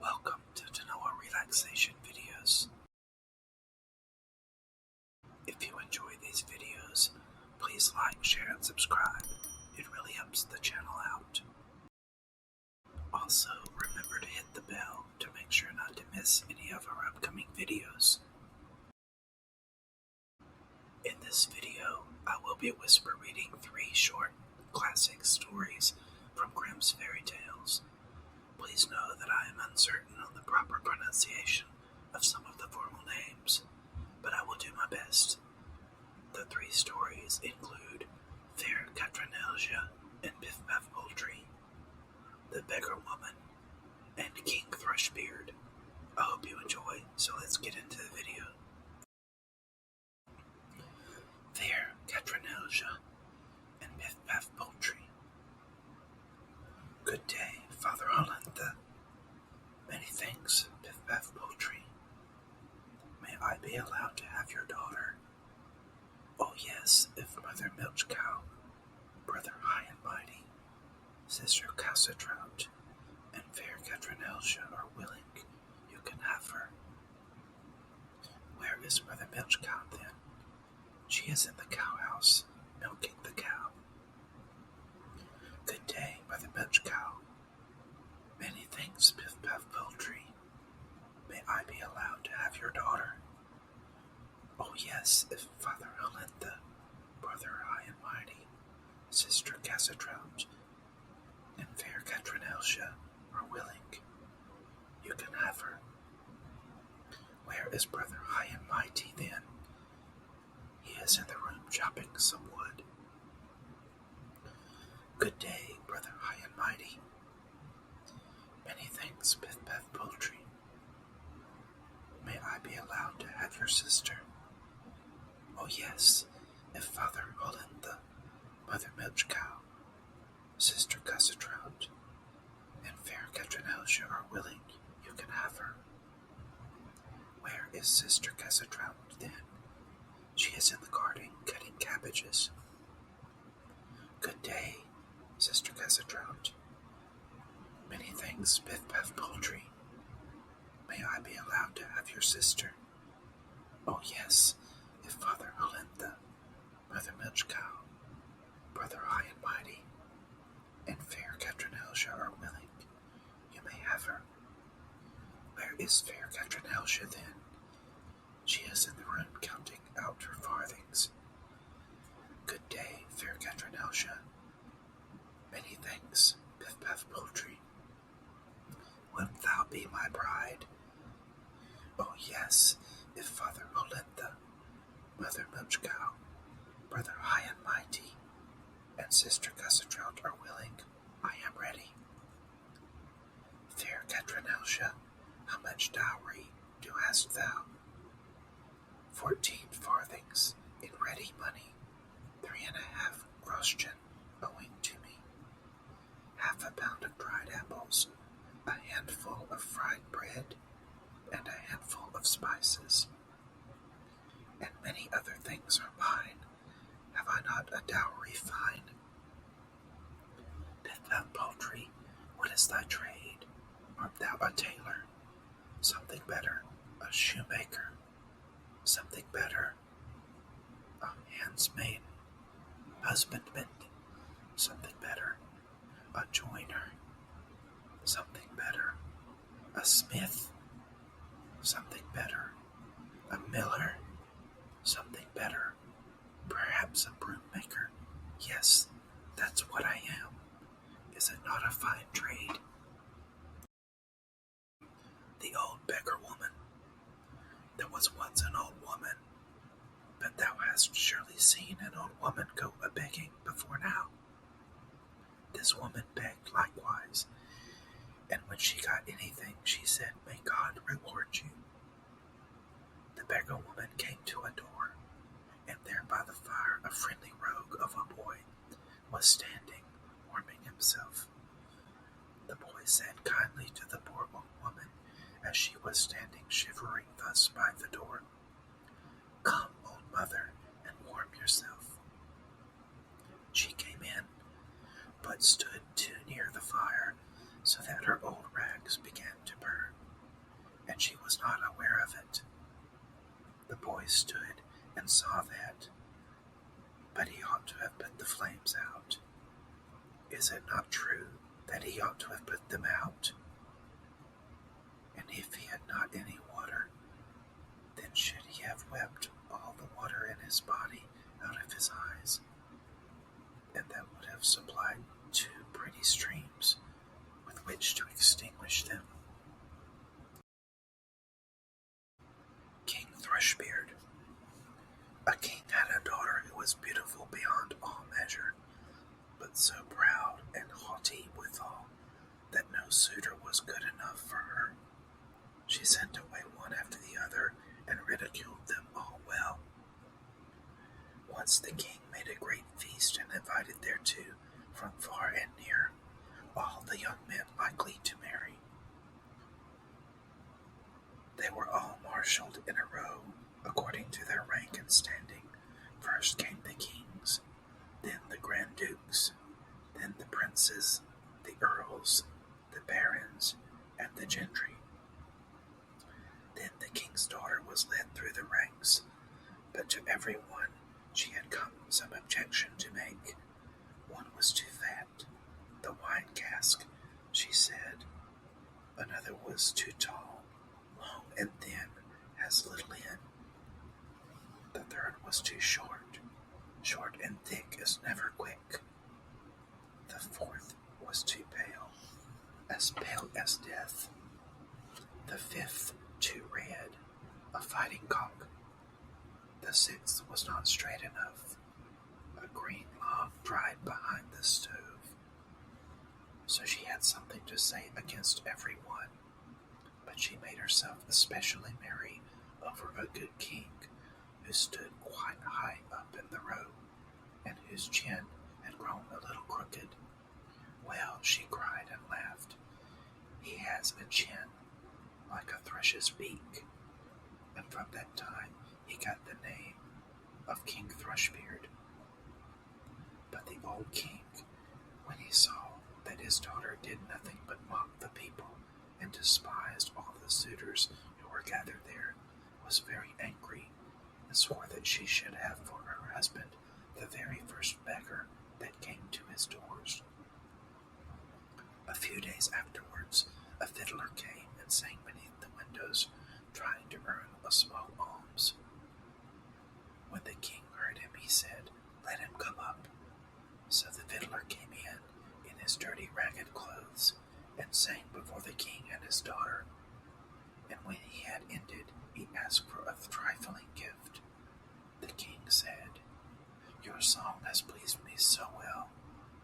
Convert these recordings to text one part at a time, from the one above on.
Welcome to Tannoah Relaxation videos. If you enjoy these videos, please like, share, and subscribe. It really helps the channel out. Also, remember to hit the bell to make sure not to miss any of our upcoming videos. In this video, I will be whisper reading 3 short classic stories from Grimm's fairy tales. Please know that I am uncertain on the proper pronunciation of some of the formal names, but I will do my best. The 3 stories include Fair Katrinelje and Pif-Paf-Poltrie, the Beggar-Woman, and King Thrushbeard. I hope you enjoy, so let's get into the video. Fair Katrinelje and Pif-Paf-Poltrie. Good day, Father Hollantha. Many thanks, Pif-Paf-Poltrie. May I be allowed to have your daughter? Oh yes, if Mother Milch Cow, Brother High and Mighty, Sister Cowsatrout, and Fair Katrinelje are willing, you can have her. Where is Mother Milch Cow then? She is in the cow house, milking the cow. Good day, Mother Milch Cow. Many thanks, Pif-Paf-Poltrie. May I be allowed to have your daughter? Oh yes, if Father Hollantha, Brother High and Mighty, Sister Cowsatrout, and Fair Katrinelje are willing, you can have her. Where is Brother High and Mighty then? He is in the room chopping some wood. Good day, Brother High and Mighty. Many thanks, Pif-Paf-Poltrie. May I be allowed to have your sister? Oh yes, if Father Hollantha, Mother Milch Cow, Sister Cowsatrout, and Fair Katrinelje are willing, you can have her. Where is Sister Cowsatrout then? She is in the garden cutting cabbages. Good day, Sister Cowsatrout. Many thanks, Pif-Paf-Poltrie. May I be allowed to have your sister? Oh yes, if Father Hollantha, Mother Milch Cow, Brother High and Mighty, and Fair Katrinelje are willing, you may have her. Where is Fair Katrinelje then? She is in the room counting out her farthings. Good day, Fair Katrinelje. Many thanks, Pif-Paf-Poltrie. Wilt thou be my bride? Oh yes, if Father Hollantha, Mother Milch Cow, Brother High and Mighty, and Sister Cowsatrout are willing, I am ready. Fair Katrinelje, how much dowry do ask thou? 14 farthings in ready money, 3.5 groschen owing to me, half a pound of dried apples, a handful of fried bread, and a handful of spices. And many other things are mine. Have I not a dowry fine? Pif-Paf-Poltrie, what is thy trade? Art thou a tailor? Something better, a shoemaker. Something better, a handsmaid, husbandman. Something better, a joiner. Something better, a smith. Something better, a miller. Something better, perhaps a broom maker. Yes, that's what I am. Is it not a fine trade? The Old Beggar-Woman. There was once an old woman, but thou hast surely seen an old woman go a-begging before now. This woman begged likewise, and when she got anything, she said, May God reward you. The beggar-woman came to a door, and there by the fire a friendly rogue of a boy was standing, warming himself. The boy said kindly to the poor old woman, as she was standing shivering thus by the door, Come, old mother, and warm yourself. She came in, but stood too near the fire, so that her old rags began to burn. and saw that, but he ought to have put the flames out. Is it not true that he ought to have put them out? And if he had not any water, then should he have wept all the water in his body out of his eyes? And that would have supplied 2 pretty streams with which to extinguish them. King Thrushbeard. A king had a daughter who was beautiful beyond all measure, but so proud and haughty withal that no suitor was good enough for her. She sent away one after the other and ridiculed them all well. Once the king made a great feast and invited thereto from far and near all the young men likely to marry. They were all marshalled in a row according to their rank and standing. First came the kings, then the grand dukes, then the princes, the earls, the barons, and the gentry. Then the king's daughter was led through the ranks, but to every one she had come some objection to make. One was too fat, the wine cask, she said. Another was too tall, long and thin, has little in. The third was too short, short and thick as never quick. The fourth was too pale as death. The fifth too red, a fighting cock. The sixth was not straight enough, a green log dried behind the stove. So she had something to say against every one, but she made herself especially merry over a good king who stood quite high up in the row, and whose chin had grown a little crooked. Well, she cried and laughed, he has a chin like a thrush's beak, and from that time he got the name of King Thrushbeard. But the old king, when he saw that his daughter did nothing but mock the people and despised all the suitors who were gathered there, was very angry, and swore that she should have for her husband the very first beggar that came to his doors. A few days afterwards, a fiddler came and sang beneath the windows, trying to earn a small alms. When the king heard him, he said, "Let him come up." So the fiddler came in his dirty, ragged clothes, and sang before the king and his daughter. And when he had ended, he asked for a trifling gift. The king said, "Your song has pleased me so well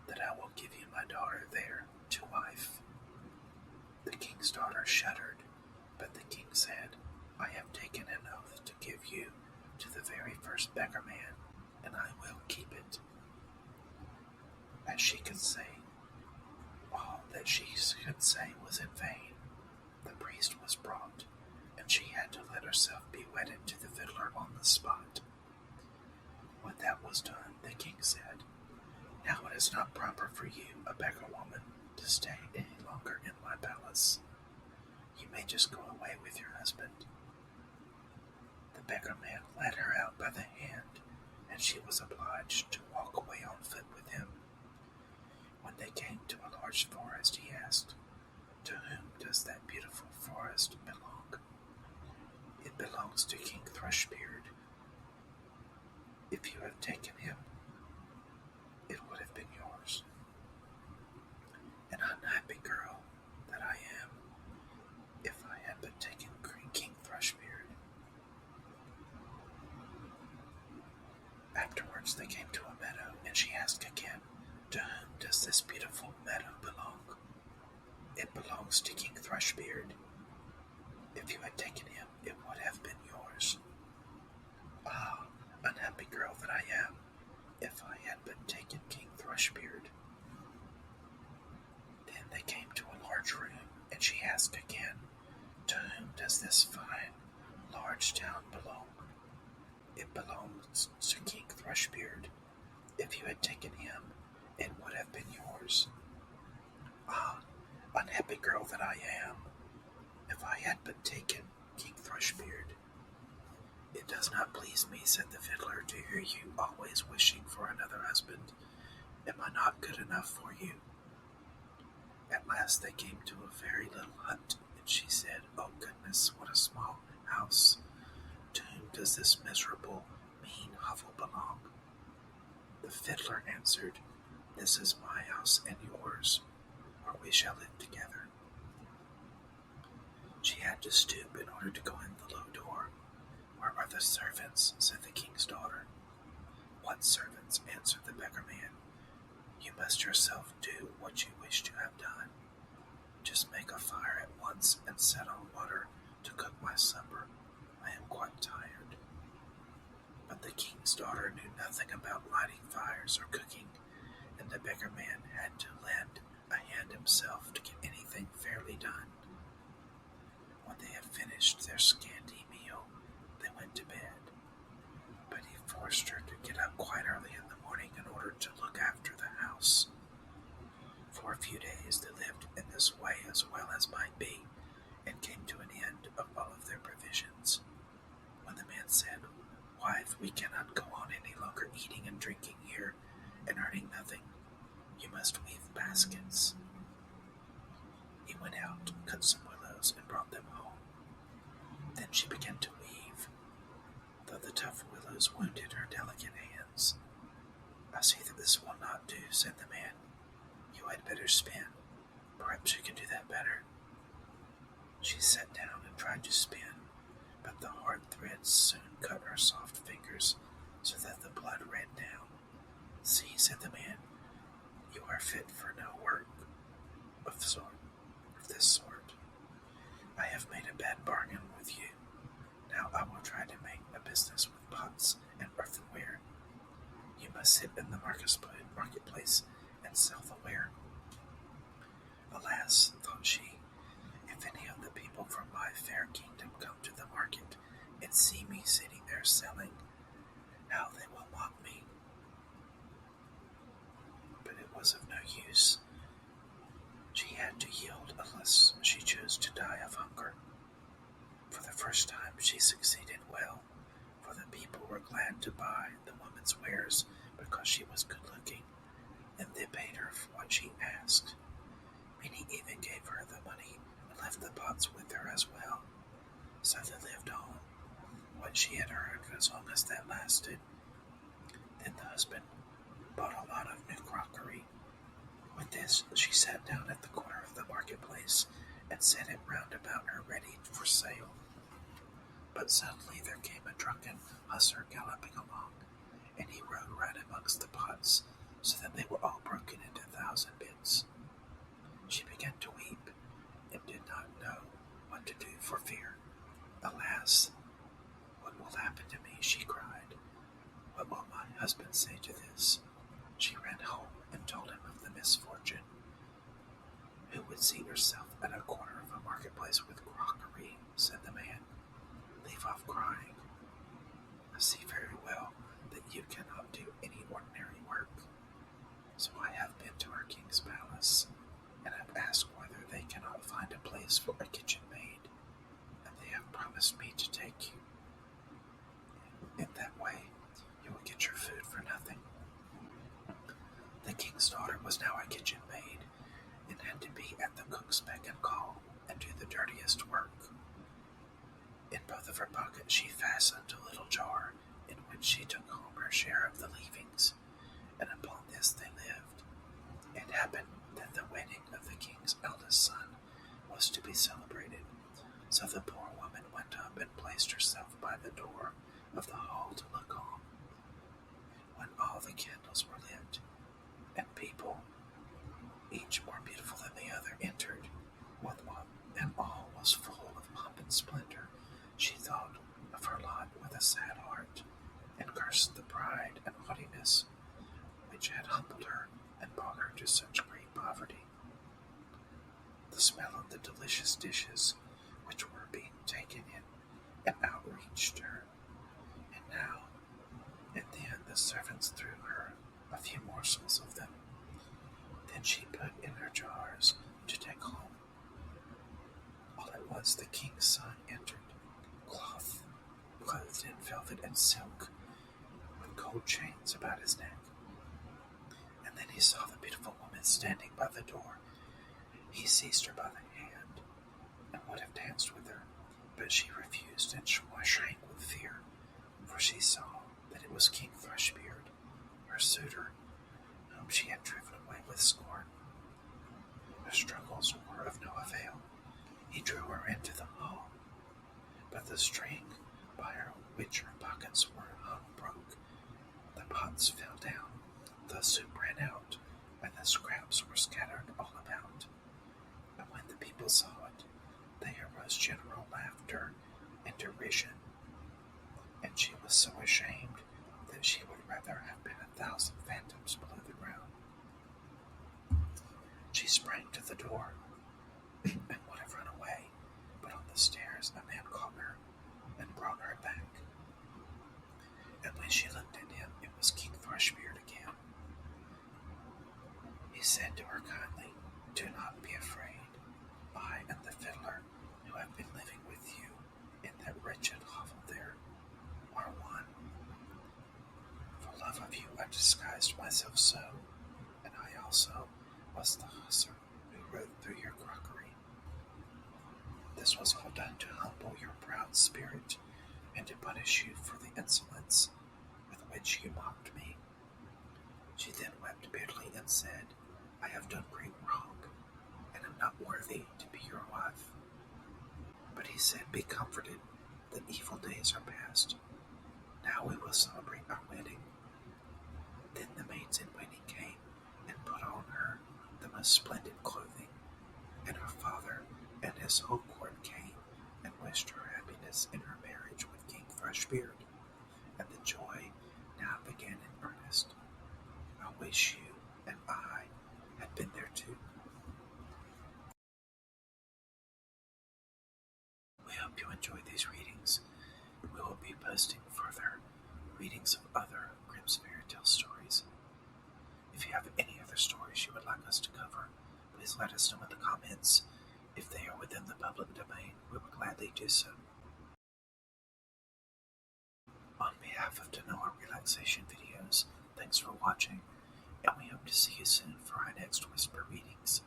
that I will give you my daughter there to wife." The king's daughter shuddered, but the king said, "I have taken an oath to give you to the very first beggar man, and I will keep it." As she could say, all that she could say was in vain. The priest was brought, and she had to let herself be wedded to the fiddler on the spot. When that was done, the king said, "Now it is not proper for you, a beggar-woman, to stay any longer in my palace. You may just go away with your husband." The beggar-man led her out by the hand, and she was obliged to walk away on foot with him. When they came to a large forest, he asked, "To whom does that beautiful forest belong?" "It belongs to King Thrushbeard. If you have taken him, it would have been yours." An unhappy girl that I am, if I had but taken King Thrushbeard. Afterwards they came to a meadow, and she asked again, "To whom does this beautiful meadow belong?" "It belongs to King Thrushbeard. If you had taken him, it would have been yours." "Ah, unhappy girl that I am, if I had but taken King Thrushbeard." Then they came to a large room, and she asked again, "To whom does this fine, large town belong?" "It belongs to King Thrushbeard. If you had taken him, it would have been yours." "Ah, unhappy girl that I am, if I had but taken King Thrushbeard." "It does not please me," said the fiddler, "to hear you always wishing for another husband. Am I not good enough for you?" At last they came to a very little hut, and she said, "Oh goodness, what a small house! To whom does this miserable, mean hovel belong?" The fiddler answered, "This is my house and yours, where we shall live together." She had to stoop in order to go in the low door. "Where are the servants?" said the king's daughter. "What servants?" answered the beggar man. "You must yourself do what you wish to have done. Just make a fire at once and set on water to cook my supper. I am quite tired." But the king's daughter knew nothing about lighting fires or cooking, and the beggar man had to lend a hand himself to get anything fairly done. When they had finished their scanty meal, they went to bed. But he forced her to get up quite early in the morning in order to look after the house. For a few days they lived in this way as well as might be, and came to an end of all of their provisions. When the man said, "Wife, we cannot go on any longer eating and drinking here and earning nothing. You must weave baskets." He went out, cut some willows, and brought them home. Then she began to weave, though the tough willows wounded her delicate hands. "I see that this will not do," said the man. "You had better spin. Perhaps you can do that better." She sat down and tried to spin, but the hard threads soon cut her soft fingers so that the blood ran down. "See," said the man, "you are fit for no work of this sort. I have made a bad bargain with you. Now I will try to make a business with pots and earthenware. You must sit in the marketplace and sell the ware." "Alas," thought she, "if any of the people from my fair kingdom come to the market and see me sitting there selling, how they will mock me." But it was of no use. She had to yield unless she chose to die of hunger. For the first time she succeeded well, for the people were glad to buy the woman's wares because she was good-looking, and they paid her for what she asked. Many even gave her the money and left the pots with her as well. So they lived on what she had earned as long as that lasted. Then the husband bought a lot of new crockery. With this, she sat down at the corner of the marketplace and set it round about her ready for sale. But suddenly there came a drunken hussar galloping along, and he rode right amongst the pots, so that they were all broken into 1,000 bits. She began to weep, and did not know what to do for fear. "Alas, what will happen to me?" she cried. "What will my husband say to this?" She ran home and told him of the misfortune. "Who would seat herself at a corner of a marketplace with crockery?" said the man. "Leave off crying. I see very well that you cannot do any ordinary work. So I have been to our king's palace, and have asked whether they cannot find a place for a kitchen maid, and they have promised me to take you. In that way, you will get your food for nothing." The king's daughter was now a kitchen maid, and had to be at the cook's beck and call, and do the dirtiest work. In both of her pockets she fastened a little jar, in which she took home her share of the leavings, and upon this they lived. It happened that the wedding of the king's eldest son was to be celebrated, so the poor woman went up and placed herself by the door of the hall to look on. When all the candles were lit, and people, each more beautiful than the other, entered, and all was full of pomp and splendor, she thought of her lot with a sad heart, and cursed the pride and haughtiness which had humbled her and brought her to such great poverty. The smell of the delicious dishes which were being taken in and out reached her, and now and then the servants threw her a few morsels of them. Then she put in her jars to take home. All at once the king's son entered, cloth clothed in velvet and silk, with gold chains about his neck. And then he saw the beautiful woman standing by the door. He seized her by the hand and would have danced with her, but she refused and shrank with fear, for she saw that it was King Thrushbeard, her suitor, whom she had driven away with scorn. Her struggles were of no avail. He drew her into the hall, but the string by which her pockets were hung broke. The pots fell down, the soup ran out, and the scraps were scattered all about. And when the people saw it, there arose general laughter and derision, and she was so ashamed that she would rather have been 1,000 phantoms below the ground. She sprang to the door and would have run away, but on the stairs a man caught her and brought her back. And when she looked at him, it was King Thrushbeard again. He said to her kindly, "Do not be afraid. I and the fiddler who have been living with you in that wretched hovel there are one. For love of you I disguised myself so, and I also was the hussar who rode through your crockery. This was all done to humble your proud spirit and to punish you for the insolence with which you mocked me." She then wept bitterly and said, "I have done great wrong, and am not worthy to be your wife." But he said, "Be comforted, the evil days are past. Now we will celebrate our wedding." Then the maids in waiting came and put on her the most splendid clothing, and her father and his whole court came and wished her happiness in her marriage with King Thrushbeard, and the joy now began in earnest. I wish you and I had been there too. We hope you enjoyed these readings. We will be posting further readings of other Grimm's fairy tale stories. If you have any other stories you would like us to cover, please let us know in the comments. If they are within the public domain, we will gladly do so. On behalf of Tannoah Relaxation Videos, thanks for watching, and we hope to see you soon for our next Whisper readings.